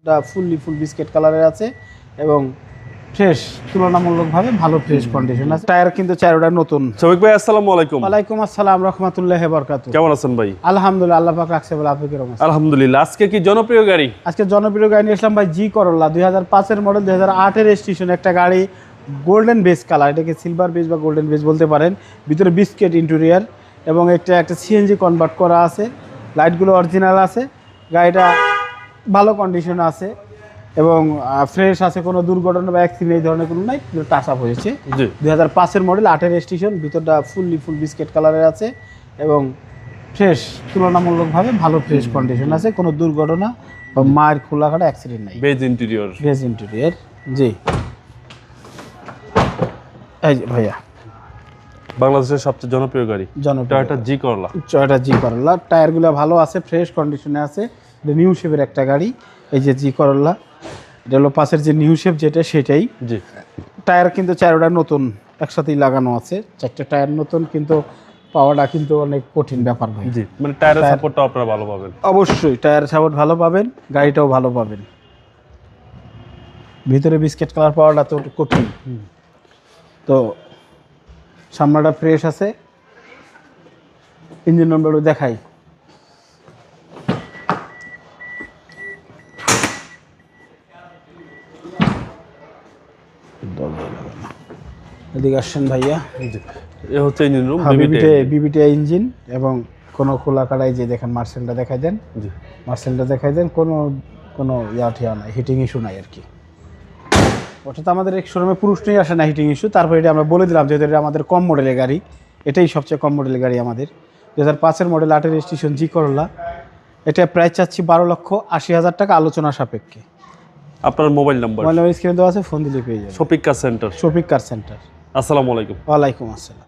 ফুল biscuit কালারের আছে এবং ফ্রেশ, তুলনামূলকভাবে ভালো ফ্রেশ কন্ডিশন আছে। টায়ার কিন্তু চারোটা নতুন। শফিক ভাই আসসালামু আলাইকুম। ওয়ালাইকুম আসসালাম রাহমাতুল্লাহি ওয়া বারাকাতুহু। কেমন আছেন ভাই? আলহামদুলিল্লাহ, আল্লাহ পাক রাখছে বলে। আপনি কেমন আছেন? আলহামদুলিল্লাহ। আজকে কি জনপ্রিয় গাড়ি? আজকে জনপ্রিয় গাড়ি নিয়ে আসলাম ভাই, জি করোলা 2005 এর মডেল, 2008 এর রেজিস্ট্রেশন একটা গাড়ি। গোল্ডেন বেস কালার, এটাকে সিলভার বেস বা গোল্ডেন বেস বলতে পারেন। ভিতরে বিস্কিট ইন্টেরিয়র এবং একটা সিএনজি কনভার্ট করা আছে। লাইটগুলো অরিজিনাল আছে। গাড়িটা ভালো কন্ডিশনে আছে এবং ফ্রেশ আছে, কোনো দুর্ঘটনা বা অ্যাক্সিডেন্ট এই ধরনের কোনো নাই। টাচ আপ হয়েছে। 2005 এর মডেল, 8 এর রেজিস্ট্রেশন। ভিতরটা ফুল বিস্কিট কালারের আছে এবং ফ্রেশ, তুলনামূলকভাবে ভালো ফ্রেশ কন্ডিশন আছে। কোনো দুর্ঘটনা বা মায়ের খোলাঘাটা অ্যাক্সিডেন্ট নাই। Base interior. জি। এই যে ভাইয়া, বাংলাদেশের সবচেয়ে জনপ্রিয় গাড়ি টয়োটা জি করলা। জি করোলা টায়ারগুলো ভালো আছে, ফ্রেশ কন্ডিশনে আছে। এটা নিউ শেপের একটা গাড়ি। এই যে জি করোলা, এটা হলো পাশের যে নিউ শেপ যেটা সেটাই। জি। টায়ার কিন্তু চারোটা নতুন একসাথেই লাগানো আছে। চারটে টায়ার নতুন, কিন্তু পাওয়াটা কিন্তু অনেক কঠিন ব্যাপার ভাই। জি, মানে টায়ারের সাপোর্টটা আপনারা ভালো পাবেন। অবশ্যই টায়ার সাপোর্ট ভালো পাবেন, গাড়িটাও ভালো পাবেন। ভিতরে বিস্কিট কালার পাওয়াটা তো কঠিন। তো সামনাটা ফ্রেশ আছে। ইঞ্জিন নম্বরও দেখাই। এদিকে আসছেন ভাইয়া। এ হচ্ছে ইঞ্জিন রুম, বিবিটিআই ইঞ্জিন এবং কোনো খোলা কাটাই যে দেখেন, মার্সেলটা দেখাই দেন। জি, মার্সেলটা দেখাই দেন। কোনো ঠিয়া নাই, হিটিং ইস্যু নাই আর কি। ওটা তো আমাদের এক শোরুমে পুরুষটাই আসে না হিটিং ইস্যু। তারপরে এটা আমরা বলে দিলাম যেহেতু এটা আমাদের কম মডেলের গাড়ি, এটাই সবচেয়ে কম মডেলের গাড়ি আমাদের। 2005 এর মডেল, 8 এর রেজিস্ট্রেশন, জি করোলা। এটা প্রাইস চাচ্ছি 12,80,000 টাকা, আলোচনা সাপেক্ষে। আপনার মোবাইল নাম্বার স্ক্রিনে দেওয়া আছে, ফোন দিলে পেয়ে যাবেন। শফিক কার সেন্টার। শফিক কার সেন্টার। আসসালামু আলাইকুম। ওয়ালাইকুম আসসালাম।